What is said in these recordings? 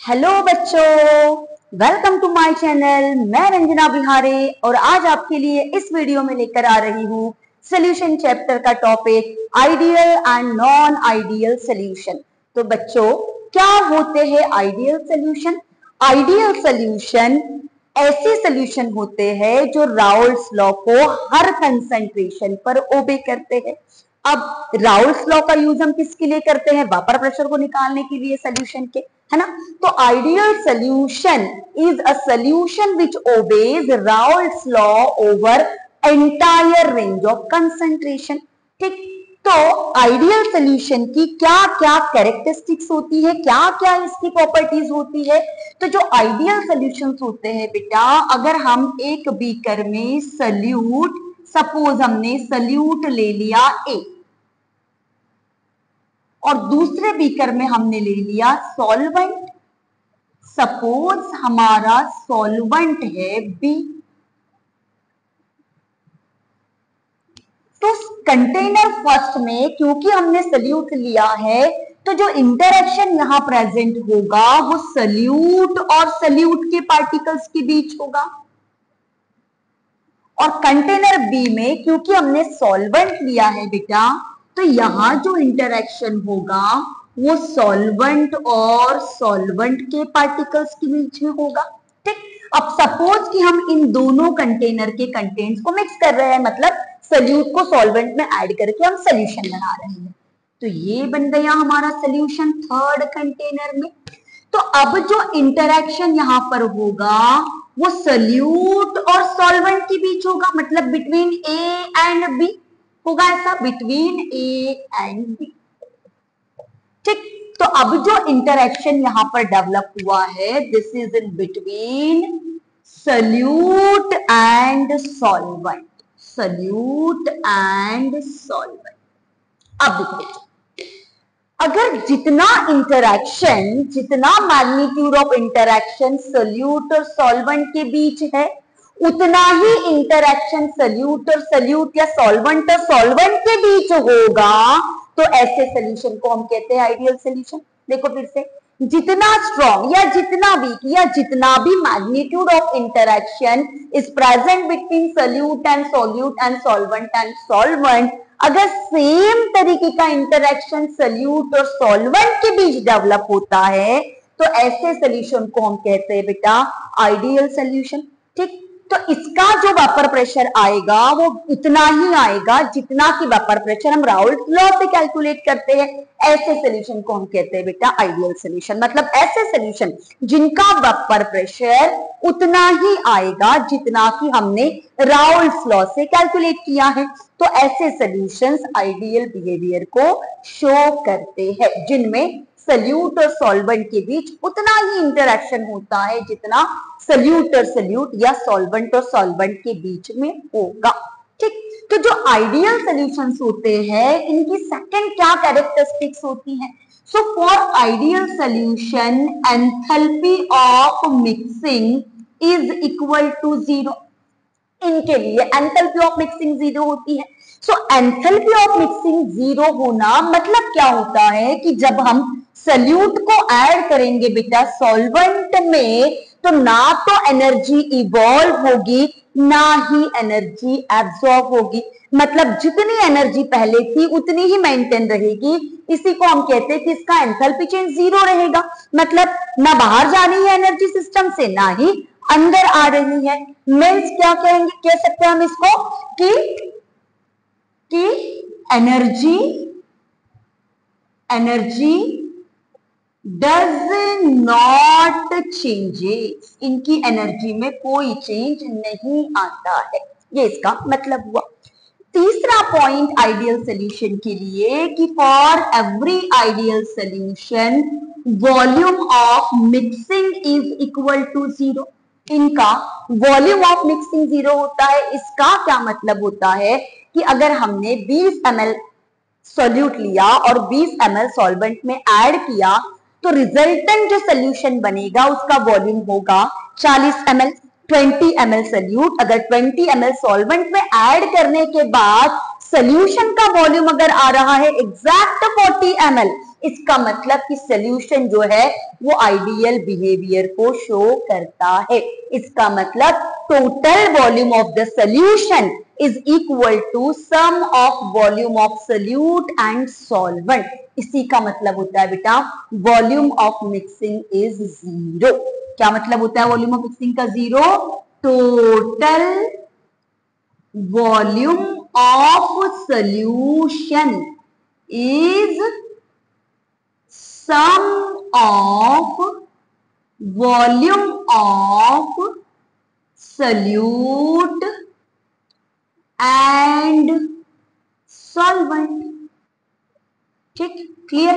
Hello बच्चों, welcome to my channel. मैं रंजना बिहारे और आज आपके लिए इस वीडियो में लेकर आ रही हूँ सॉल्यूशन चैप्टर का topic ideal and non ideal solution. तो बच्चों, क्या होते हैं आइडियल सॉल्यूशन? आइडियल सॉल्यूशन ऐसे सॉल्यूशन होते हैं जो राउल्स लॉ को हर कंसंट्रेशन पर ओबे करते हैं। अब राउल्स लॉ का यूज हम किसके लिए करते हैं? वेपर प्रेशर को निकालने के लिए सॉल्यूशन के, है ना। तो ideal solution is a solution which obeys Raoult's law over entire range of concentration. ठीक, तो आइडियल सॉल्यूशन की क्या क्या कैरेक्टरिस्टिक्स होती है, क्या क्या इसकी प्रॉपर्टीज होती है? तो जो आइडियल सॉल्यूशंस होते हैं बेटा, अगर हम एक बीकर में सल्यूट, सपोज हमने सल्यूट ले लिया ए और दूसरे बीकर में हमने ले लिया सॉल्वेंट, सपोज हमारा सॉल्वेंट है बी, तो कंटेनर फर्स्ट में क्योंकि हमने सल्यूट लिया है तो जो इंटरेक्शन यहां प्रेजेंट होगा वो सल्यूट और सल्यूट के पार्टिकल्स के बीच होगा। और कंटेनर बी में क्योंकि हमने सॉल्वेंट लिया है बेटा, तो यहां जो इंटरेक्शन होगा वो सॉल्वेंट और सॉल्वेंट के पार्टिकल्स के बीच में होगा। ठीक, अब सपोज कि हम इन दोनों कंटेनर के कंटेंट्स को मिक्स कर रहे हैं, मतलब सल्यूट को सॉल्वेंट में ऐड करके हम सॉल्यूशन बना रहे हैं। तो ये बन गया हमारा सॉल्यूशन थर्ड कंटेनर में। तो अब जो इंटरेक्शन यहां पर होगा वो सल्यूट और सॉल्वेंट के बीच होगा, मतलब बिटवीन ए एंड बी होगा, ऐसा बिटवीन ए एंड बी। ठीक, तो अब जो इंटरेक्शन यहां पर डेवलप हुआ है this is in between solute and solvent, solute and solvent. अब देखो, अगर जितना इंटरेक्शन, जितना मैग्नीट्यूड ऑफ इंटरेक्शन सल्यूट और सॉल्वेंट के बीच है उतना ही इंटरेक्शन सल्यूट और सल्यूट या सॉल्वेंट और सॉल्वेंट के बीच होगा, तो ऐसे सॉल्यूशन को हम कहते हैं आइडियल सॉल्यूशन। देखो फिर से, जितना स्ट्रॉन्ग या जितना वीक या जितना भी magnitude of interaction is present between solute and solute and solvent and solvent, अगर सेम तरीके का इंटरेक्शन सल्यूट और सॉल्वेंट के बीच डेवलप होता है तो ऐसे सॉल्यूशन को हम कहते हैं बेटा आइडियल सॉल्यूशन। ठीक, तो इसका जो वेपर प्रेशर आएगा वो उतना ही आएगा जितना कि वेपर प्रेशर हम राउल्स लॉ से कैलकुलेट करते हैं। ऐसे सॉल्यूशन को हम कहते हैं बेटा आइडियल सॉल्यूशन, मतलब ऐसे सॉल्यूशन जिनका वेपर प्रेशर उतना ही आएगा जितना कि हमने राउल्स लॉ से कैलकुलेट किया है। तो ऐसे सॉल्यूशंस आइडियल बिहेवियर को शो करते हैं जिनमें सल्यूट और सॉल्वेंट के बीच उतना ही इंटरेक्शन होता है जितना सल्यूट और सल्यूट या सॉल्वेंट और सॉल्वेंट के बीच में होगा। ठीक, तो जो आइडियल सॉल्यूशंस होते हैं इनकी सेकंड क्या कैरेक्टरिस्टिक्स होती हैं? So for ideal solution enthalpy of mixing is equal to 0। इनके लिए एंथैल्पी ऑफ मिक्सिंग 0 होती है। सो एंथैल्पी ऑफ मिक्सिंग 0 होना मतलब क्या होता है कि जब हम सल्यूट को ऐड करेंगे बेटा सॉल्वेंट में तो ना तो एनर्जी इवॉल्व होगी ना ही एनर्जी एब्सॉर्ब होगी, मतलब जितनी एनर्जी पहले थी उतनी ही मेंटेन रहेगी। इसी को हम कहते हैं कि इसका एंथैल्पी चेंज 0 रहेगा, मतलब ना बाहर जा रही है एनर्जी सिस्टम से ना ही अंदर आ रही है। मीन्स क्या कहेंगे, कह सकते हैं हम इसको कि एनर्जी डज नॉट चेंजेस, इनकी एनर्जी में कोई चेंज नहीं आता है, ये इसका मतलब हुआ। तीसरा पॉइंट आइडियल सॉल्यूशन के लिए कि for every ideal solution volume of mixing is equal to 0। इनका वॉल्यूम ऑफ मिक्सिंग 0 होता है। इसका क्या मतलब होता है कि अगर हमने 20 ml सॉल्यूट लिया और 20 ml सॉल्वेंट में ऐड किया तो रिजल्टेंट जो सॉल्यूशन बनेगा उसका वॉल्यूम होगा 40 ml। 20 ml सॉल्यूट अगर 20 ml सॉल्वेंट में ऐड करने के बाद सॉल्यूशन का वॉल्यूम अगर आ रहा है एग्जैक्ट 40 ml, इसका मतलब कि सोल्यूशन जो है वो आइडियल बिहेवियर को शो करता है। इसका मतलब total volume of the solution is equal to sum of volume of solute and solvent. इसी का मतलब होता है बेटा volume of mixing is zero. क्या मतलब होता है वॉल्यूम ऑफ मिक्सिंग का zero? Total volume of solution is sum of volume of solute and solvent। ठीक, क्लियर?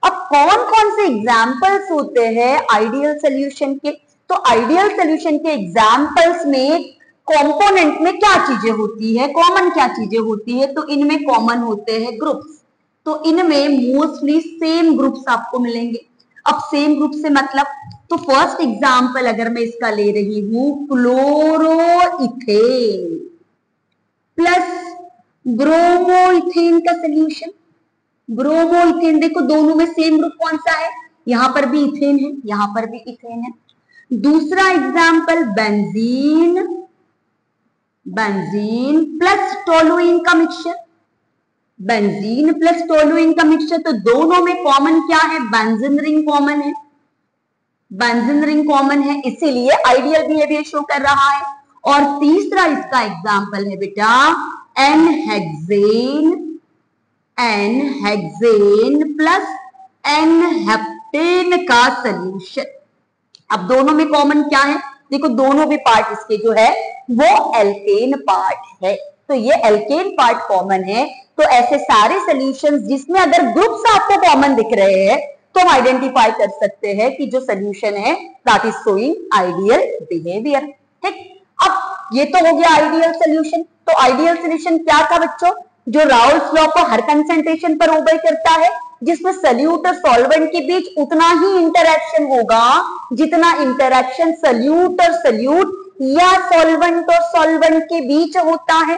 अब कौन कौन से एग्जाम्पल्स होते हैं आइडियल सोल्यूशन के? तो आइडियल सोल्यूशन के एग्जाम्पल्स में कंपोनेंट में क्या चीजें होती है, कॉमन क्या चीजें होती है? तो इनमें कॉमन होते हैं ग्रुप्स। तो इनमें मोस्टली सेम ग्रुप्स आपको मिलेंगे। अब सेम ग्रुप से मतलब, तो फर्स्ट एग्जाम्पल अगर मैं इसका ले रही हूं क्लोरोइथेन प्लस ब्रोमोइथेन का सोल्यूशन। ब्रोमोइथेन, देखो दोनों में सेम ग्रुप कौन सा है? यहां पर भी इथेन है, यहां पर भी इथेन है। दूसरा example benzene, benzene plus toluene का मिक्सचर। बेंजीन प्लस टोलुइन का मिक्सचर, तो दोनों में कॉमन क्या है? बेंजीन रिंग कॉमन है, बेंजीन रिंग कॉमन है, इसीलिए आइडियल बिहेवियर शो कर रहा है। और तीसरा इसका एग्जाम्पल है बेटा एनहेक्सेन, एनहेक्सेन प्लस एनहेप्टेन का सोल्यूशन। अब दोनों में कॉमन क्या है? देखो दोनों भी पार्ट इसके जो है वो एल्केन पार्ट है, तो ये एल्केन पार्ट कॉमन है। तो ऐसे सारे सॉल्यूशंस जिसमें अगर ग्रुप्स आपको कॉमन दिख रहे हैं तो हम आइडेंटिफाई कर सकते हैं कि जो सोल्यूशन है that is showing ideal behaviour. ठीक, अब ये तो हो गया आइडियल सोल्यूशन। तो आइडियल सोल्यूशन क्या था बच्चों? जो राउल्स लॉ को हर कंसंट्रेशन पर ओबे करता है, जिसमें सोल्यूट और सॉल्वेंट के बीच उतना ही इंटरैक्शन होगा जितना इंटरैक्शन सोल्यूट और सोल्यूट या सॉल्वेंट और सॉल्वेंट के बीच होता है।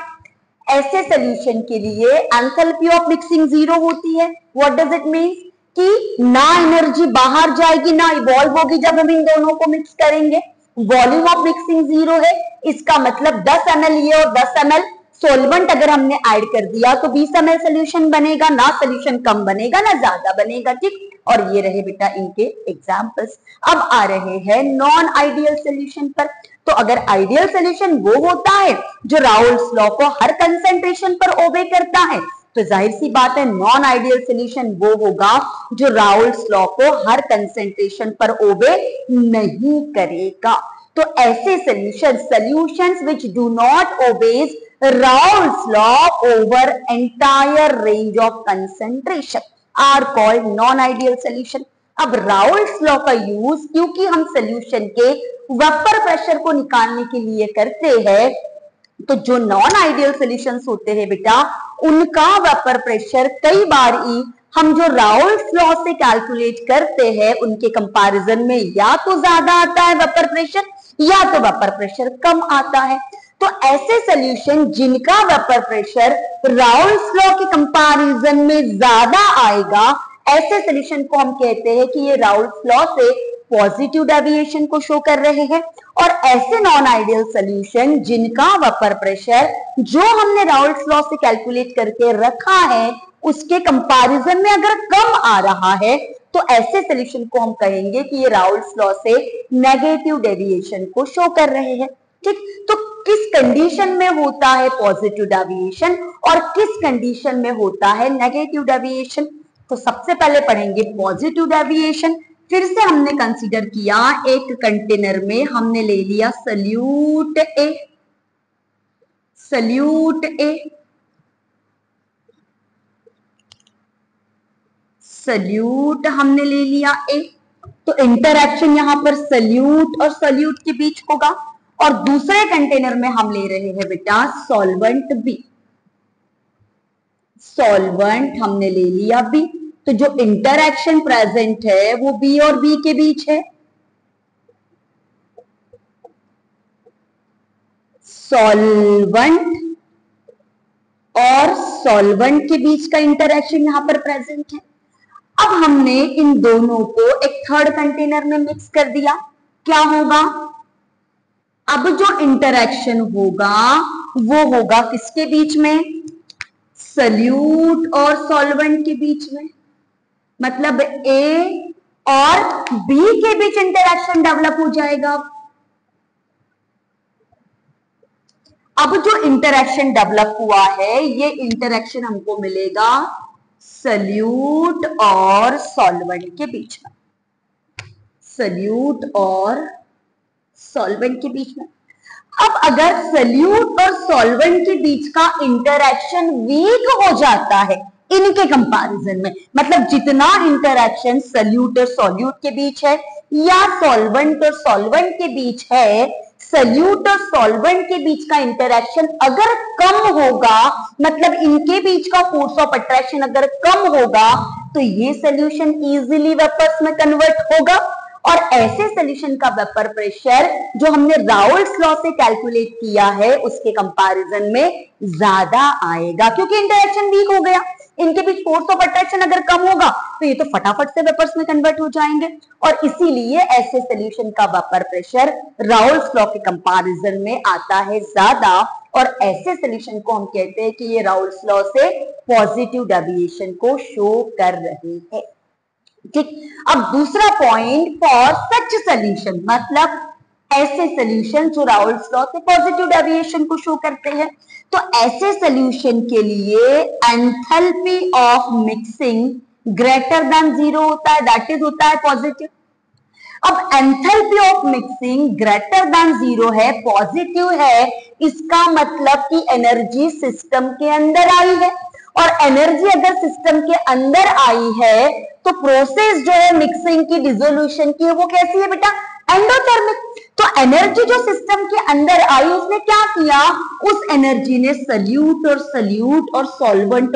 ऐसे सोल्यूशन के लिए एंथैल्पी ऑफ मिक्सिंग जीरो होती है। What does it mean? कि ना एनर्जी बाहर जाएगी ना इवॉल्व होगी जब हम इन दोनों को मिक्स करेंगे। वॉल्यूम ऑफ मिक्सिंग जीरो है, इसका मतलब 10 ml ये और 10 ml सोलवेंट अगर हमने ऐड कर दिया तो 20 ml सोल्यूशन बनेगा, ना सोल्यूशन कम बनेगा ना ज्यादा बनेगा। ठीक, और ये रहे बेटा इनके एग्जांपल्स। अब आ रहे हैं नॉन आइडियल सोल्यूशन पर। तो अगर आइडियल सोल्यूशन वो होता है जो राउल्स लॉ को हर कंसंट्रेशन पर ओबे करता है, तो जाहिर सी बात है नॉन आइडियल सोल्यूशन वो होगा जो राउल्स लॉ को हर कंसंट्रेशन पर ओबे नहीं करेगा। तो ऐसे solutions which do not obeys Raoult's law over entire range of concentration are called non-ideal solution। अब राउल्ट्स लॉ का यूज क्योंकि हम सोल्यूशन के वेपर प्रेशर को निकालने के लिए करते हैं, तो जो नॉन आइडियल सॉल्यूशंस होते हैं बेटा उनका वेपर प्रेशर कई बार ही हम जो राउल्ट्स लॉ से कैलकुलेट करते हैं उनके कंपैरिजन में या तो ज्यादा आता है वेपर प्रेशर या तो वेपर प्रेशर कम आता है। तो ऐसे सॉल्यूशन जिनका वेपर प्रेशर राउल्ट्स लॉ के कंपैरिजन में ज्यादा आएगा, ऐसे सॉल्यूशन को हम कहते हैं कि ये राउल्ट्स लॉ से पॉजिटिव डेविएशन को शो कर रहे हैं। और ऐसे नॉन आइडियल सॉल्यूशन जिनका वेपर प्रेशर जो हमने राउल्ट्स लॉ से कैलकुलेट करके रखा है उसके कंपैरिजन में अगर कम आ रहा है, तो ऐसे सॉल्यूशन को हम कहेंगे कि ये राउल्ट्स लॉ से नेगेटिव डेविएशन को शो कर रहे हैं। ठीक, तो किस कंडीशन में होता है पॉजिटिव डेविएशन और किस कंडीशन में होता है नेगेटिव डेविएशन? तो सबसे पहले पढ़ेंगे पॉजिटिव डेविएशन। फिर से हमने कंसीडर किया एक कंटेनर में हमने ले लिया सल्यूट ए, सल्यूट ए, सल्यूट हमने ले लिया ए, तो इंटरैक्शन यहां पर सल्यूट और सल्यूट के बीच होगा। और दूसरे कंटेनर में हम ले रहे हैं बेटा सॉल्वेंट बी, सॉल्वेंट हमने ले लिया बी, तो जो इंटरैक्शन प्रेजेंट है वो बी और बी के बीच है। सॉल्वेंट और सॉल्वेंट के बीच का इंटरैक्शन यहां पर प्रेजेंट है। अब हमने इन दोनों को एक थर्ड कंटेनर में मिक्स कर दिया, क्या होगा? अब जो इंटरेक्शन होगा वो होगा किसके बीच में? सल्यूट और सॉल्वेंट के बीच में, मतलब ए और बी के बीच इंटरेक्शन डेवलप हो जाएगा। अब जो इंटरेक्शन डेवलप हुआ है ये इंटरेक्शन हमको मिलेगा सल्यूट और सॉल्वेंट के बीच में, सल्यूट और सॉल्वेंट के बीच में। अब अगर सल्यूट और सॉल्वेंट के बीच का इंटरेक्शन वीक हो जाता है इनके कंपैरिजन में, मतलब जितना इंटरेक्शन सल्यूट और सॉल्यूट के बीच है या सॉल्वेंट और सॉल्वेंट के बीच है, सल्यूट और सॉल्वेंट के बीच का इंटरेक्शन अगर कम होगा, मतलब इनके बीच का फोर्स ऑफ अट्रैक्शन अगर कम होगा, तो ये सॉल्यूशन इजीली वेपर्स में कन्वर्ट होगा और ऐसे सॉल्यूशन का वेपर प्रेशर जो हमने राउल्स लॉ से कैलकुलेट किया है उसके कंपैरिजन में ज्यादा आएगा, क्योंकि इंटरेक्शन वीक हो गया। इनके बीच फोर्स ऑफ अट्रैक्शन अगर कम होगा तो ये तो फटाफट से वेपर्स में कन्वर्ट हो जाएंगे और इसीलिए ऐसे सॉल्यूशन का वेपर प्रेशर राउल्स लॉ के कंपैरिजन में आता है ज्यादा और ऐसे सॉल्यूशन को हम कहते हैं कि ये राउल्स लॉ से पॉजिटिव डेविएशन को शो कर रहे हैं। ठीक, अब दूसरा पॉइंट, फॉर सच सॉल्यूशन, मतलब ऐसे सॉल्यूशन जो राउल्स लॉ से पॉजिटिव डेविएशन को शो करते हैं, तो ऐसे सॉल्यूशन के लिए enthalpy of mixing greater than 0 होता है, दैट इज होता है पॉजिटिव। अब enthalpy of mixing greater than 0 है, पॉजिटिव है, इसका मतलब कि एनर्जी सिस्टम के अंदर आई है और एनर्जी अगर सिस्टम के अंदर आई है तो प्रोसेस जो है मिक्सिंग की, डिसोल्यूशन की, वो कैसी है बेटा? एंडोथर्मिक। तो एनर्जी जो सिस्टम के अंदर आई उसने क्या किया? उस एनर्जी ने सल्यूट और सॉल्वेंट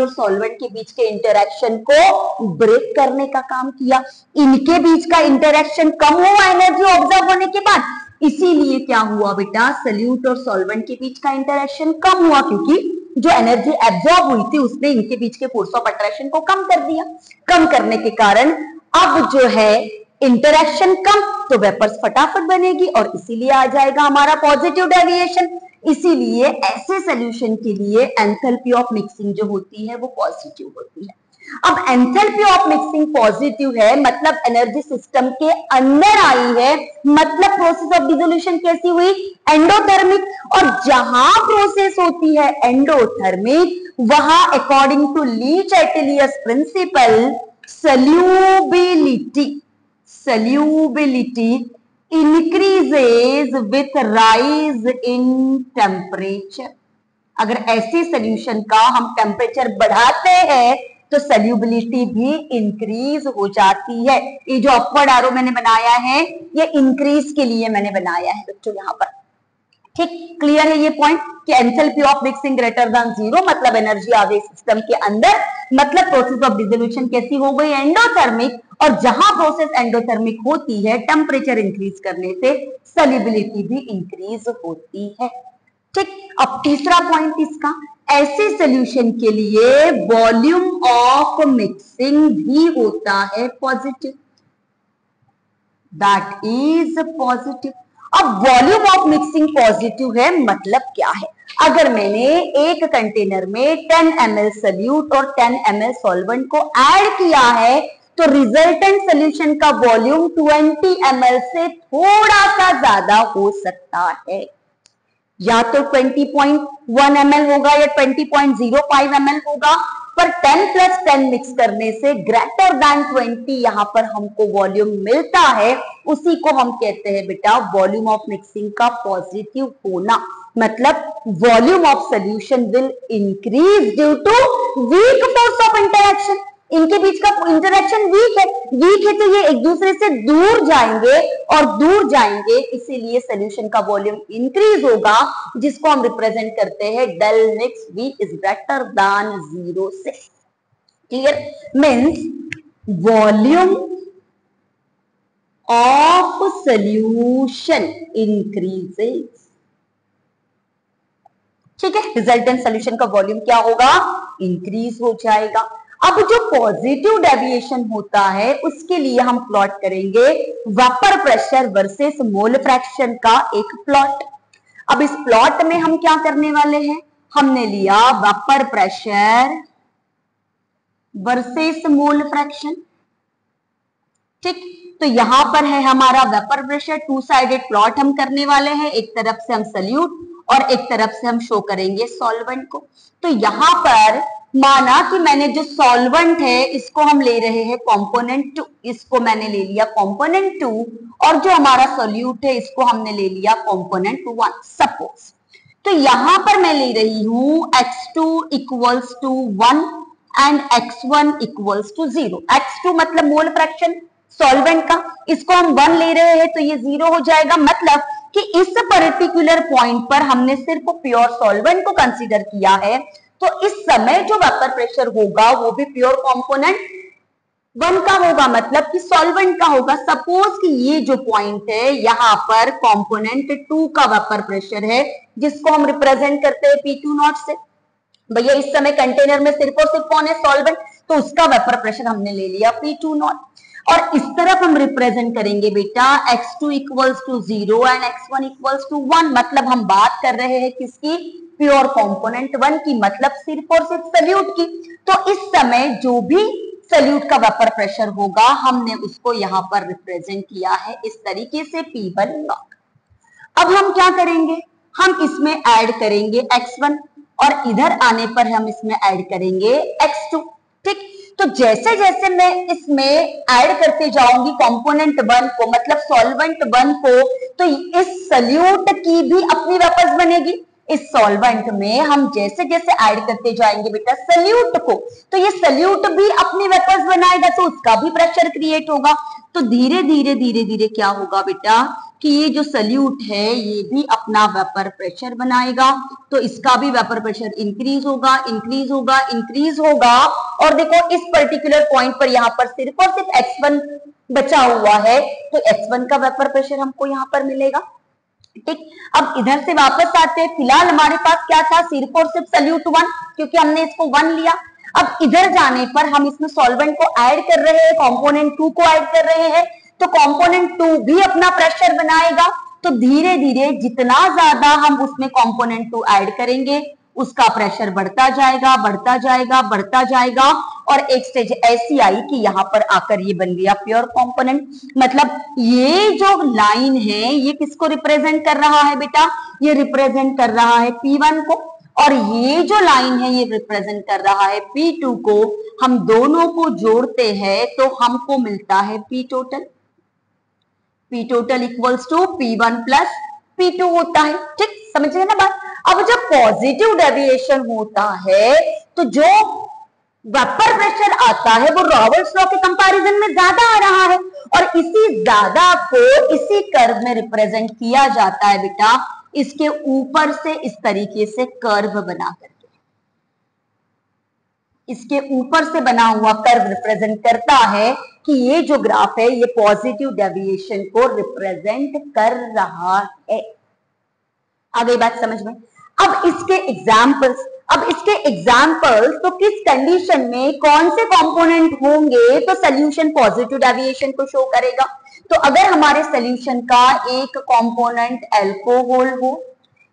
के बीच के इंटरेक्शन को ब्रेक करने का काम किया। इनके बीच का इंटरेक्शन कम हुआ एनर्जी ऑब्जर्व होने के बाद, इसीलिए क्या हुआ बेटा? सल्यूट और सॉल्वेंट के बीच का इंटरेक्शन कम हुआ, क्योंकि जो एनर्जी एब्जॉर्ब हुई थी उसने इनके बीच के फोर्स ऑफ अट्रैक्शन को कम कर दिया। कम करने के कारण अब जो है इंटरेक्शन कम, तो वेपर्स फटाफट बनेगी और इसीलिए आ जाएगा हमारा पॉजिटिव डेविएशन। इसीलिए ऐसे सॉल्यूशन के लिए एंथैल्पी ऑफ मिक्सिंग जो होती है वो पॉजिटिव होती है। अब एंथैल्पी ऑफ मिक्सिंग पॉजिटिव है, मतलब एनर्जी सिस्टम के अंदर आई है, मतलब प्रोसेस ऑफ डिसोल्यूशन कैसी हुई? एंडोथर्मिक। और जहां प्रोसेस होती है एंडोथर्मिक, वहां अकॉर्डिंग टू लीच एटिलियस principle solubility increases with rise in temperature। अगर ऐसे सॉल्यूशन का हम टेम्परेचर बढ़ाते हैं तो सॉल्युबिलिटी भी इंक्रीज हो जाती है। ये जो अपवर्ड एरो मैंने बनाया है ये इंक्रीज के लिए मैंने बनाया है बच्चों यहाँ पर। ठीक, क्लियर है ये पॉइंट कि enthalpy of mixing greater than 0, मतलब एनर्जी आ गई सिस्टम के अंदर, मतलब प्रोसेस ऑफ डिसोल्यूशन कैसी हो गई? एंडोथर्मिक। और जहां प्रोसेस एंडोथर्मिक होती है टेम्परेचर इंक्रीज करने से सॉल्युबिलिटी भी इंक्रीज होती है। ठीक, अब तीसरा पॉइंट इसका, ऐसे सॉल्यूशन के लिए वॉल्यूम ऑफ मिक्सिंग भी होता है पॉजिटिव, दैट इज पॉजिटिव। अब वॉल्यूम ऑफ मिक्सिंग पॉजिटिव है, मतलब क्या है? अगर मैंने एक कंटेनर में 10 ml सल्यूट और 10 ml सॉल्वेंट को ऐड किया है तो रिजल्टेंट सॉल्यूशन का वॉल्यूम 20 ml से थोड़ा सा ज्यादा हो सकता है, या तो 20.1 ml होगा या 20.05 ml होगा, पर 10 + 10 मिक्स करने से ग्रेटर देन 20 यहां पर हमको वॉल्यूम मिलता है, उसी को हम कहते हैं बेटा वॉल्यूम ऑफ मिक्सिंग का पॉजिटिव होना। मतलब volume of solution will increase due to weak force of interaction. इनके बीच का इंटरेक्शन वीक है तो ये एक दूसरे से दूर जाएंगे और दूर जाएंगे, इसीलिए सॉल्यूशन का वॉल्यूम इंक्रीज होगा, जिसको हम रिप्रेजेंट करते हैं del mix V is greater than 0 से। Clear? Means volume of solution increases. ठीक है, रिजल्टेंट सॉल्यूशन का वॉल्यूम क्या होगा? इंक्रीज हो जाएगा। अब जो पॉजिटिव डेविएशन होता है उसके लिए हम प्लॉट करेंगे vapour pressure versus mole fraction का एक प्लॉट। अब इस प्लॉट में हम क्या करने वाले हैं, हमने लिया vapour pressure versus mole fraction. ठीक, तो यहां पर है हमारा vapour pressure, two sided plot हम करने वाले हैं, एक तरफ से हम सल्यूट और एक तरफ से हम शो करेंगे सॉल्वेंट को। तो यहां पर माना कि मैंने जो सॉल्वेंट है इसको हम ले रहे हैं कंपोनेंट 2, इसको मैंने ले लिया कंपोनेंट 2, और जो हमारा सॉल्यूट है इसको हमने ले लिया कंपोनेंट 1 सपोज। तो यहां पर मैं ले रही हूं x2 equals to 1 and x1 equals to 0। x2 मतलब मोल फ्रैक्शन सॉल्वेंट का, इसको हम 1 ले रहे हैं तो ये 0 हो जाएगा, मतलब कि इस पर्टिकुलर पॉइंट पर हमने सिर्फ प्योर सॉल्वेंट को कंसीडर किया है। तो इस समय जो वेपर प्रेशर होगा वो भी प्योर कंपोनेंट 1 का होगा, मतलब कि सॉल्वेंट का होगा। सपोज कि ये जो पॉइंट है यहाँ पर कंपोनेंट 2 का वेपर प्रेशर है, जिसको हम रिप्रेजेंट करते हैं P2 नॉट से। भैया इस समय कंटेनर में सिर्फ और सिर्फ कौन है, सॉल्वेंट, तो उसका वेपर प्रेशर हमने ले लिया P2 नॉट। और इस तरफ हम रिप्रेजेंट करेंगे बेटा x2 equals to 0 and x1 equals to 1, मतलब हम बात कर रहे हैं किसकी, प्योर कंपोनेंट 1 की, मतलब सिर्फ और सिर्फ सल्यूट की। तो इस समय जो भी सल्यूट का वेपर प्रेशर होगा हमने उसको यहाँ पर रिप्रेजेंट किया है इस तरीके से P1 नॉट। अब हम क्या करेंगे, हम इसमें ऐड करेंगे x1 और इधर आने पर हम इसमें ऐड करेंगे x2। ठीक, तो जैसे जैसे मैं इसमें ऐड करते जाऊंगी कंपोनेंट 1 को, मतलब सॉल्वेंट 1 को, तो इस सल्यूट की भी अपनी वेपर्स बनेगी। इस सॉल्वेंट में हम जैसे जैसे ऐड करते जाएंगे बेटा सल्यूट को, तो ये सल्यूट भी अपनी वेपर्स बनाएगा, तो उसका भी प्रेशर क्रिएट होगा। तो धीरे धीरे धीरे धीरे क्या होगा बेटा कि ये जो सल्यूट है ये भी अपना वेपर प्रेशर बनाएगा, तो इसका भी वेपर प्रेशर इंक्रीज होगा, इंक्रीज होगा, इंक्रीज होगा। और देखो इस पर्टिकुलर पॉइंट पर यहाँ पर सिर्फ और सिर्फ x1 बचा हुआ है, तो x1 का वेपर प्रेशर हमको यहाँ पर मिलेगा। ठीक, अब इधर से वापस आते हैं, फिलहाल हमारे पास क्या था, सिर्फ और सिर्फ सल्यूट 1, क्योंकि हमने इसको 1 लिया। अब इधर जाने पर हम इसमें सॉल्वेंट को ऐड कर रहे हैं, कंपोनेंट 2 को ऐड कर रहे हैं, तो कंपोनेंट 2 भी अपना प्रेशर बनाएगा। तो धीरे धीरे जितना ज्यादा हम उसमें कंपोनेंट 2 ऐड करेंगे उसका प्रेशर बढ़ता जाएगा, बढ़ता जाएगा, बढ़ता जाएगा, और एक स्टेज ऐसी आई कि यहाँ पर आकर ये बन गया प्योर कंपोनेंट। मतलब ये जो लाइन है ये किसको रिप्रेजेंट कर रहा है बेटा, ये रिप्रेजेंट कर रहा है P1 को, और ये जो लाइन है ये रिप्रेजेंट कर रहा है P2 को। हम दोनों को जोड़ते हैं तो हमको मिलता है P total. P total equals to P1 plus P2 होता है। ठीक, समझ गए ना बात। अब जब पॉजिटिव डेविएशन होता है तो जो वेपर प्रेशर आता है वो रॉबर्ट्स लॉ के कंपैरिजन में ज्यादा आ रहा है, और इसी ज्यादा को इसी कर्व में रिप्रेजेंट किया जाता है बेटा, इसके ऊपर से इस तरीके से कर्व बना करके, इसके ऊपर से बना हुआ कर्व रिप्रेजेंट करता है कि ये जो ग्राफ है ये पॉजिटिव डेविएशन को रिप्रेजेंट कर रहा है। आ गई बात समझ में। अब इसके एग्जाम्पल्स, तो किस कंडीशन में कौन से कंपोनेंट होंगे तो सोल्यूशन पॉजिटिव डेविएशन को शो करेगा। तो अगर हमारे सोल्यूशन का एक कंपोनेंट अल्कोहल हो,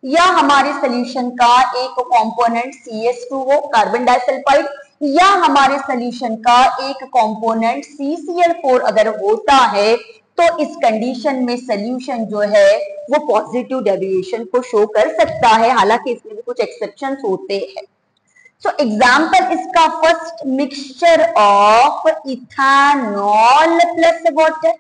या हमारे सोल्यूशन का एक कंपोनेंट CH2 हो, कार्बन डाइसल्फाइड, या हमारे सोल्यूशन का एक कंपोनेंट CCl4 अगर होता है, तो इस कंडीशन में सोल्यूशन जो है वो पॉजिटिव डेविएशन को शो कर सकता है, हालांकि इसमें भी कुछ एक्सेप्शंस होते हैं। सो एग्जांपल इसका first, mixture of ethanol plus water.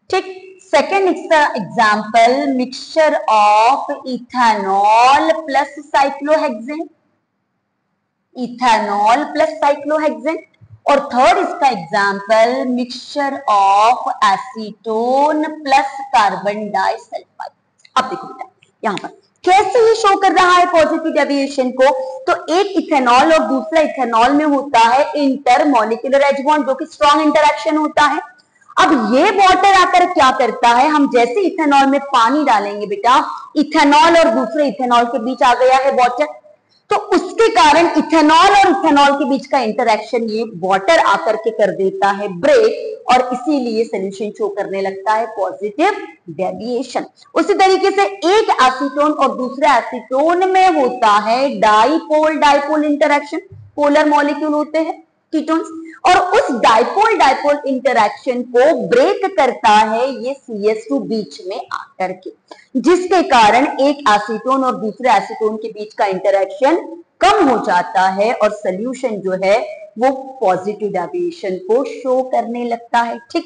ठीक, second example, mixture of ethanol plus cyclohexane, ethanol plus cyclohexane. और थर्ड इसका example, mixture of acetone plus carbon disulphide. अब देखो बेटा यहां पर कैसे ये शो कर रहा है पॉजिटिव डेविएशन को। तो एक इथेनॉल और दूसरा इथेनॉल में होता है इंटरमॉलिक्यूलर एज बॉन्ड, जो कि स्ट्रॉन्ग इंटरेक्शन होता है। अब ये वाटर आकर क्या करता है, हम जैसे इथेनॉल में पानी डालेंगे बेटा, इथेनॉल और दूसरे इथेनॉल के बीच आ गया है वाटर, तो उसके कारण इथेनॉल और इथेनॉल के बीच का इंटरेक्शन ये वाटर आकर के कर देता है ब्रेक, और इसीलिए सोल्यूशन शो करने लगता है पॉजिटिव डेविएशन। उसी तरीके से एक एसीटोन और दूसरे एसीटोन में होता है dipole dipole interaction, polar molecule होते हैं कीटोन्स, और उस डाइपोल डाइपोल इंटरेक्शन को ब्रेक करता है ये CH2 बीच में आकर के, जिसके कारण एक एसीटोन और दूसरे एसीटोन के बीच का इंटरेक्शन कम हो जाता है और सोल्यूशन जो है वो पॉजिटिव डेविएशन को शो करने लगता है। ठीक,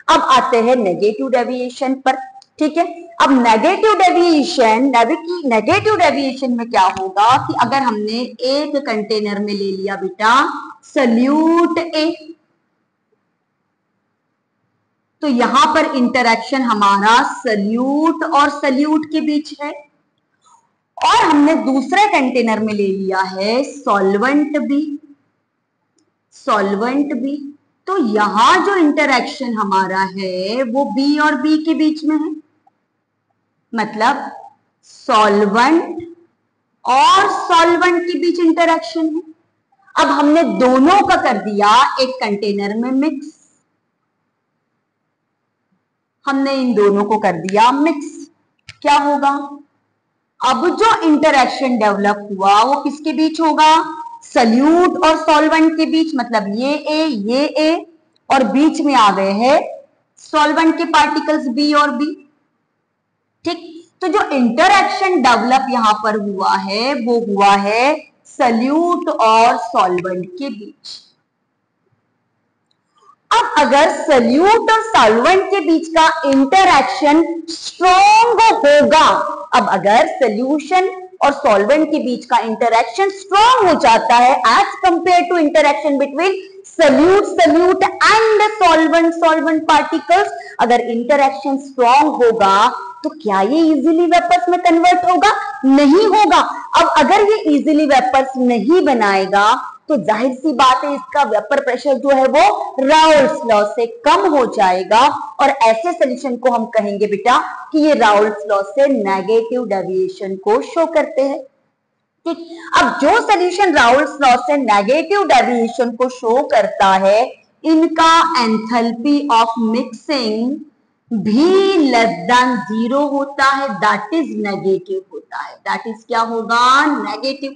अब आते हैं नेगेटिव डेविएशन पर। ठीक है, अब नेगेटिव डेविएशन में क्या होगा कि अगर हमने एक कंटेनर में ले लिया बेटा सल्यूट ए, तो यहां पर इंटरेक्शन हमारा सल्यूट और सल्यूट के बीच है, और हमने दूसरे कंटेनर में ले लिया है सॉल्वेंट बी, तो यहां जो इंटरेक्शन हमारा है वो बी और बी के बीच में है, मतलब सॉल्वेंट और सॉल्वेंट के बीच इंटरेक्शन है। अब हमने दोनों का कर दिया एक कंटेनर में मिक्स, हमने इन दोनों को कर दिया मिक्स, क्या होगा, अब जो इंटरेक्शन डेवलप हुआ वो किसके बीच होगा, सल्यूट और सॉल्वेंट के बीच, मतलब ये ए और बीच में आ गए हैं सॉल्वेंट के पार्टिकल्स बी और बी। ठीक, तो जो इंटरेक्शन डेवलप यहां पर हुआ है वो हुआ है सल्यूट और सॉल्वेंट के बीच। अब अगर सल्यूट और सॉल्वेंट के बीच का इंटरेक्शन स्ट्रॉन्ग होगा, अब अगर सोल्यूशन और सॉल्वेंट के बीच का इंटरेक्शन स्ट्रॉन्ग हो जाता है as compare to interaction between solute and solvent particles, अगर इंटरेक्शन स्ट्रॉन्ग होगा तो क्या ये इजीली वेपर्स में कन्वर्ट होगा, नहीं होगा। अब अगर ये इजीली वेपर्स नहीं बनाएगा तो जाहिर सी बात है इसका वेपर प्रेशर जो है वो राउल्स लॉ से कम हो जाएगा, और ऐसे सोल्यूशन को हम कहेंगे बेटा कि ये राउल्स लॉ से नेगेटिव डेविएशन को शो करते हैं। ठीक, अब जो सोल्यूशन राउल्स लॉ से नेगेटिव डेविएशन को शो करता है इनका एंथैल्पी ऑफ मिक्सिंग भी लेस देन 0 होता है, दैट इज नेगेटिव होता है, दैट इज क्या होगा, नेगेटिव।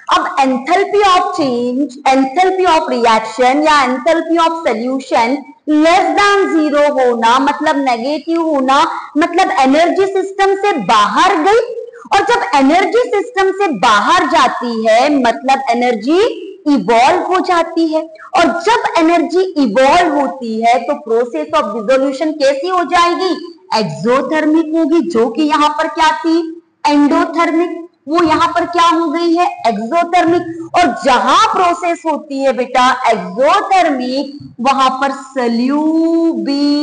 अब enthalpy of change, enthalpy of reaction या enthalpy of solution less than 0 होना मतलब नेगेटिव होना, मतलब एनर्जी सिस्टम से बाहर गई, और जब एनर्जी सिस्टम से बाहर जाती है मतलब एनर्जी इवॉल्व हो जाती है, और जब एनर्जी इवॉल्व होती है तो प्रोसेस ऑफ डिसोल्यूशन कैसी हो जाएगी, एक्सोथर्मिक होगी, जो कि यहां पर क्या थी, एंडोथर्मिक, वो यहां पर क्या हो गई है, एक्सोथर्मिक। और जहां प्रोसेस होती है बेटा एक्सोथर्मिक वहां पर सॉल्युबिलिटी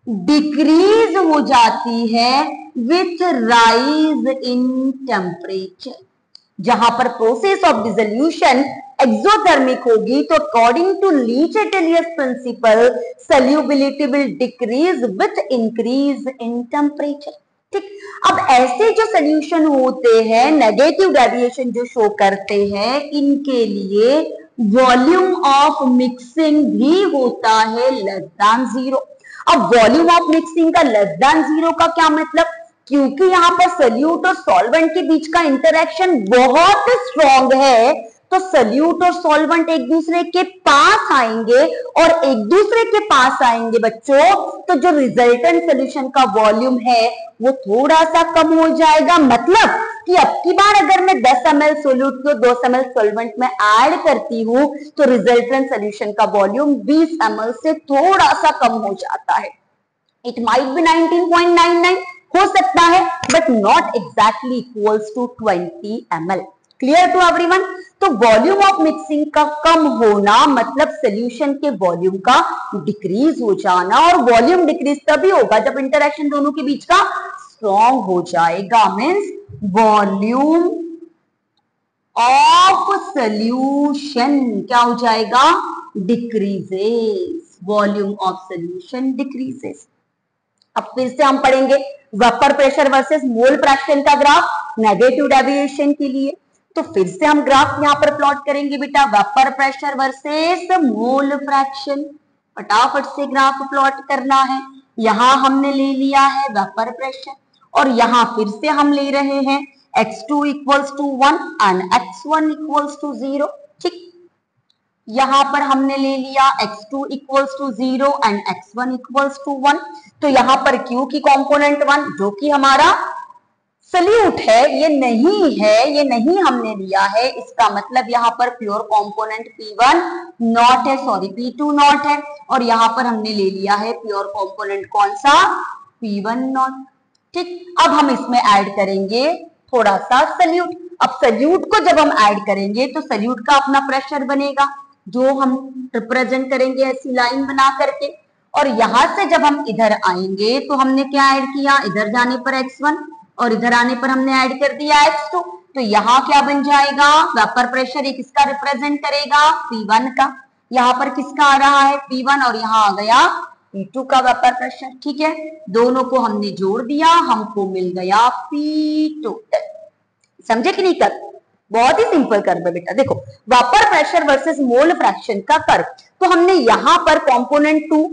डिक्रीज हो जाती है विथ राइज इन टेम्परेचर। जहां पर प्रोसेस ऑफ डिसोल्यूशन एक्सोथर्मिक होगी तो according to Le Chatelier principle solubility will decrease with increase in temperature. ठीक, अब ऐसे जो सोल्यूशन होते हैं नेगेटिव डेविएशन जो शो करते हैं इनके लिए वॉल्यूम ऑफ मिक्सिंग भी होता है लेस देन 0। अब वॉल्यूम ऑफ मिक्सिंग का लेस देन 0 का क्या मतलब, क्योंकि यहां पर सॉल्यूट और सॉल्वेंट के बीच का इंटरेक्शन बहुत स्ट्रॉन्ग है तो सॉल्यूट और सॉल्वेंट एक दूसरे के पास आएंगे, और एक दूसरे के पास आएंगे बच्चों तो जो रिजल्टेंट सॉल्यूशन का वॉल्यूम है वो थोड़ा सा कम हो जाएगा। मतलब कि अब की बार अगर मैं 10 ml सॉल्यूट को 2 ml सॉल्वेंट में ऐड करती हूं तो रिजल्टेंट सॉल्यूशन का वॉल्यूम 20 ml से थोड़ा सा कम हो जाता है। इट माइट बी 19.99 हो सकता है but not exactly equals to 20 ml। Clear to everyone. तो वॉल्यूम ऑफ मिक्सिंग का कम होना मतलब सोल्यूशन के वॉल्यूम का डिक्रीज हो जाना, और वॉल्यूम डिक्रीज तभी होगा जब इंटरेक्शन दोनों के बीच का स्ट्रॉन्ग हो जाएगा। मीन्स वॉल्यूम ऑफ सोल्यूशन क्या हो जाएगा, decreases, volume of solution decreases. अब फिर से हम पढ़ेंगे vapour pressure versus mole fraction का ग्राफ नेगेटिव डेविएशन के लिए। तो फिर से हम ग्राफ यहां पर प्लॉट करेंगे बेटा, vapour pressure versus mole fraction. फटाफट से ग्राफ प्लॉट करना है। यहां हमने ले लिया है वेपर प्रेशर और यहां फिर से हम ले रहे हैं x2 equals to 1 and x1 equals to 0। ठीक, यहां पर हमने ले लिया x2 equals to 0 and x1 equals to 1। तो यहां पर q की कंपोनेंट 1 जो कि हमारा सल्यूट है, ये नहीं हमने लिया है, इसका मतलब यहाँ पर प्योर कंपोनेंट P1 नॉट है, सॉरी P2 नॉट है, और यहाँ पर हमने ले लिया है प्योर कंपोनेंट कौन सा, P1 नॉट। ठीक, अब हम इसमें ऐड करेंगे थोड़ा सा सल्यूट। अब सल्यूट को जब हम ऐड करेंगे तो सल्यूट का अपना प्रेशर बनेगा जो हम रिप्रेजेंट करेंगे ऐसी लाइन बना करके। और यहां से जब हम इधर आएंगे तो हमने क्या ऐड किया, इधर जाने पर x1 और इधर आने पर हमने ऐड कर दिया x2। तो यहाँ क्या बन जाएगा, वेपर प्रेशर एक किसका रिप्रेजेंट करेगा, P1 का। यहाँ पर किसका आ रहा है, P1, और यहाँ आ गया P2 का वेपर प्रेशर। ठीक है, दोनों को हमने जोड़ दिया, हमको मिल गया P2। समझे कि नहीं कर, बहुत ही सिंपल कर्व है बेटा। देखो vapour pressure versus mole fraction का कर्व, तो हमने यहाँ पर कंपोनेंट 2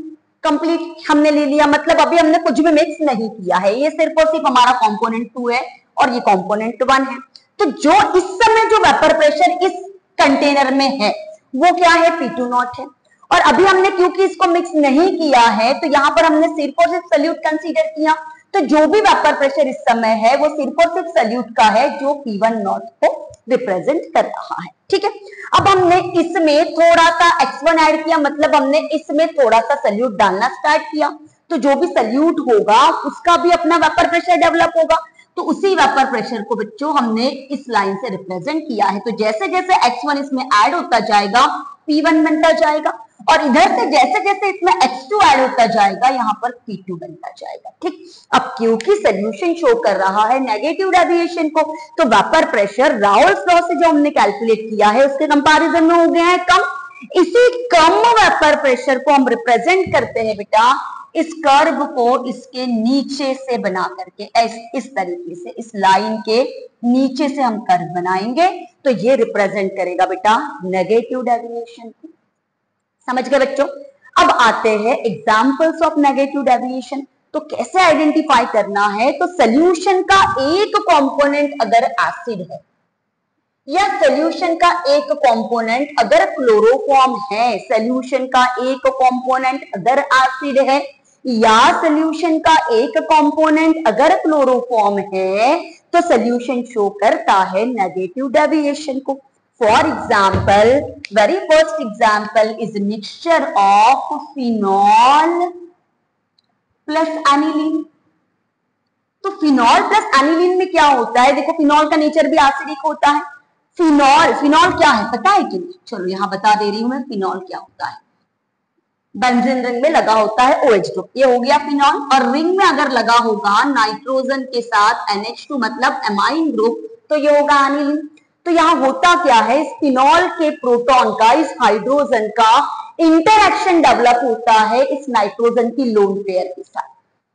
कंप्लीट हमने ले लिया, मतलब अभी हमने कुछ भी मिक्स नहीं किया है, ये सिर्फ और सिर्फ हमारा कंपोनेंट 2 है और ये कंपोनेंट 1 है। तो जो इस समय जो वेपर प्रेशर इस कंटेनर में है वो क्या है, P2 नॉट है। और अभी हमने क्योंकि इसको मिक्स नहीं किया है तो यहाँ पर हमने सिर्फ और सिर्फ सल्यूट कंसीडर किया। तो जो भी वेपर प्रेशर इस समय है वो सिर्फ और सिर्फ सल्यूट का है जो P1 नॉट को रिप्रेजेंट कर रहा है। ठीक है, अब हमने इसमें थोड़ा सा x1 ऐड किया, मतलब हमने इसमें थोड़ा सा सल्यूट डालना स्टार्ट किया। तो जो भी सल्यूट होगा उसका भी अपना वेपर प्रेशर डेवलप होगा। तो उसी वेपर प्रेशर को बच्चों हमने इस लाइन से रिप्रेजेंट किया है। तो जैसे जैसे x1 इसमें ऐड होता जाएगा P1 बनता जाएगा, और इधर से जैसे जैसे इसमें x2 ऐड होता जाएगा यहाँ पर P2 बनता जाएगा। ठीक, अब क्योंकि सोल्यूशन शो कर रहा है नेगेटिव डेविएशन को, तो वेपर प्रेशर राउल्स लॉ से जो हमने कैलकुलेट किया है उसके कंपैरिजन में हो गया है कम। इसी कम वेपर प्रेशर को हम रिप्रेजेंट करते हैं बेटा इस कर्व को इसके नीचे से बना करके, इस तरीके से इस लाइन के नीचे से हम कर्व बनाएंगे तो ये रिप्रेजेंट करेगा बेटा नेगेटिव डेविएशन को। समझ गए बच्चों। अब आते हैं एग्जांपल्स ऑफ नेगेटिव डेविएशन। तो कैसे आइडेंटिफाई करना है, तो सॉल्यूशन का एक कंपोनेंट अगर एसिड है या सॉल्यूशन का एक कंपोनेंट अगर क्लोरोफॉर्म है, सॉल्यूशन का एक कंपोनेंट अगर एसिड है या सॉल्यूशन का एक कंपोनेंट अगर क्लोरोफॉर्म है तो सॉल्यूशन शो करता है नेगेटिव डेविएशन को। For example, very first example is mixture of phenol plus aniline. तो फिनॉल प्लस एनिलीन में क्या होता है, देखो फिनॉल का नेचर भी एसिडिक होता है। फिनॉल क्या है पता है कि नहीं, चलो यहां बता दे रही हूं मैं। फिनॉल क्या होता है, बेंजीन रिंग में लगा होता है OH ग्रुप, ये हो गया फिनॉल। और रिंग में अगर लगा होगा नाइट्रोजन के साथ NH2 मतलब एमाइन ग्रुप, तो ये होगा एनिलीन। तो यहाँ होता क्या है, इस फिनॉल के प्रोटॉन का इस हाइड्रोजन का इंटरएक्शन डेवलप होता है इस नाइट्रोजन की लोन पेयर के साथ,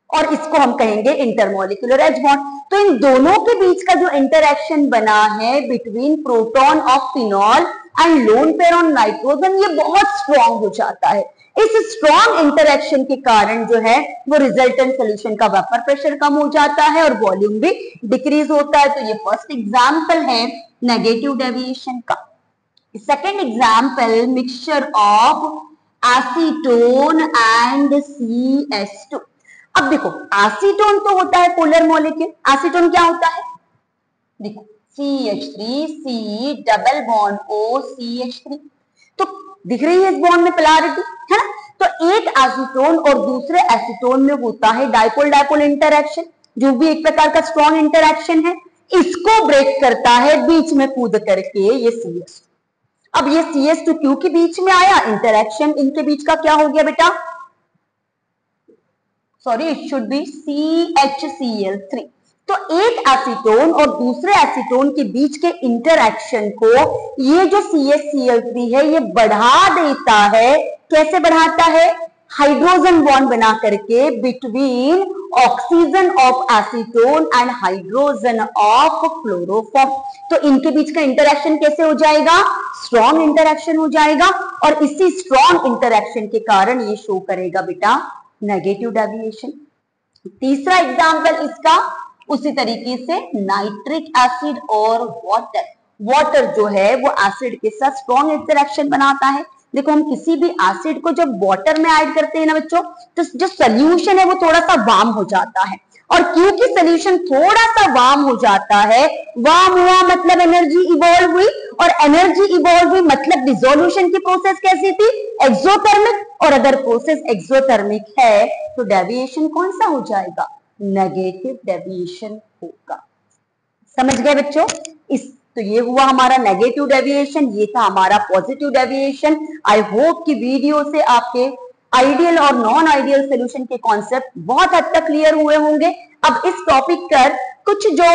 और इसको हम कहेंगे इंटरमोलिकुलर एज बॉन्ड। तो इन दोनों के बीच का जो इंटरएक्शन बना है between proton of phenol and lone pair on nitrogen, ये बहुत स्ट्रॉन्ग हो जाता है। इस स्ट्रॉन्ग इंटरएक्शन के कारण जो है वो रिजल्टेंट सॉल्यूशन का वेपर प्रेशर कम हो जाता है और वॉल्यूम भी डिक्रीज होता है। तो ये फर्स्ट एग्जांपल है नेगेटिव डेविएशन का। Second example, mixture of acetone and CH2। अब देखो एसीटोन तो होता है पोलर मॉलिक्यूल, एसीटोन क्या होता है, देखो CH3 C double bond O CH3, तो दिख रही है इस बॉन्ड में पोलैरिटी है ना। तो एक एसीटोन और दूसरे एसीटोन में होता है डाइपोल डाइपोल इंटरएक्शन, जो भी एक प्रकार का स्ट्रॉन्ग इंटरएक्शन है, इसको ब्रेक करता है बीच में कूद करके ये CH2। अब ये CH2 क्योंकि बीच में आया, इंटरएक्शन इनके बीच का क्या हो गया बेटा, sorry it should be CHCl3। तो एक एसीटोन और दूसरे एसीटोन के बीच के इंटरएक्शन को ये जो CHCl3 है ये बढ़ा देता है। कैसे बढ़ाता है, हाइड्रोजन बॉन्ड बना करके between oxygen of acetone and hydrogen of chloroform. तो इनके बीच का इंटरेक्शन कैसे हो जाएगा? स्ट्रॉन्ग इंटरेक्शन हो जाएगा, और इसी स्ट्रॉन्ग इंटरेक्शन के कारण ये शो करेगा बेटा नेगेटिव डेविएशन। तीसरा एग्जाम्पल इसका उसी तरीके से नाइट्रिक एसिड और वाटर। वाटर जो है वो एसिड के साथ स्ट्रॉन्ग इंटरेक्शन बनाता है। देखो हम किसी भी एसिड को जब वाटर में ऐड करते हैं ना बच्चों, तो जो सोल्यूशन है वो थोड़ा सा वार्म हो जाता है, और क्योंकि सोल्यूशन थोड़ा सा वार्म हो जाता है, वार्म हुआ मतलब एनर्जी इवॉल्व हुई, और एनर्जी इवॉल्व हुई मतलब डिसोल्यूशन की प्रोसेस कैसी थी? एक्सोथर्मिक। और अगर प्रोसेस एक्सोथर्मिक है तो डेविएशन कौन सा हो जाएगा? नेगेटिव डेविएशन होगा। समझ गए बच्चों? तो ये हुआ हमारा नेगेटिव डेविएशन, ये था हमारा पॉजिटिव डेविएशन। आई होप कि वीडियो से आपके आइडियल और नॉन आइडियल सोल्यूशन के कॉन्सेप्ट बहुत हद तक क्लियर हुए होंगे। अब इस टॉपिक पर कुछ जो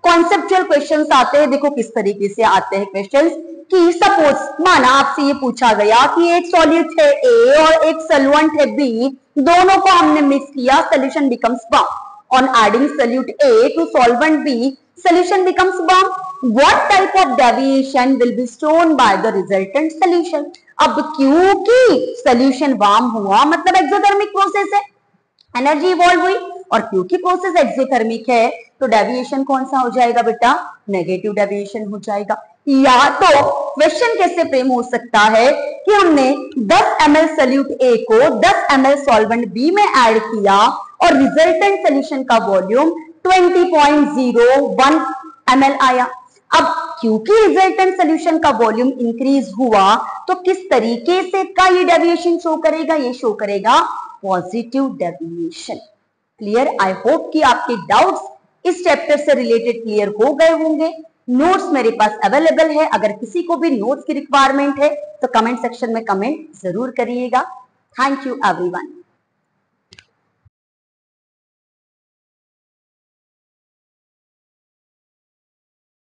कॉन्सेप्चुअल क्वेश्चंस आते हैं, देखो किस तरीके से आते हैं क्वेश्चंस, कि सपोज माना आपसे ये पूछा गया कि एक सॉल्यूट है ए और एक सॉल्वेंट है बी, दोनों को हमने मिक्स किया, solution becomes bomb. On adding solute A to solvent B, solution becomes bomb. What type of deviation will be shown by the resultant solution? अब क्योंकि solution warm हुआ मतलब एक्सोथर्मिक प्रोसेस है, एनर्जी इवॉल्व हुई, और क्योंकि process exothermic है तो डेविएशन कौन सा हो जाएगा बेटा? नेगेटिव डेविएशन हो जाएगा। या तो क्वेश्चन कैसे फ्रेम हो सकता है कि हमने 10 ml सोल्यूट A को 10 ml सॉल्वेंट B में ऐड किया और रिजल्टेंट सोल्यूशन का वॉल्यूम 20.01 ml आया। अब क्योंकि रिजल्टेंट सोल्यूशन का वॉल्यूम इंक्रीज हुआ तो किस तरीके से का ये डेविएशन शो करेगा? ये शो करेगा positive deviation. Clear? I hope कि आपके डाउट्स इस चैप्टर से रिलेटेड क्लियर हो गए होंगे। नोट्स मेरे पास अवेलेबल है, अगर किसी को भी नोट्स की रिक्वायरमेंट है तो कमेंट सेक्शन में कमेंट जरूर करिएगा। Thank you everyone.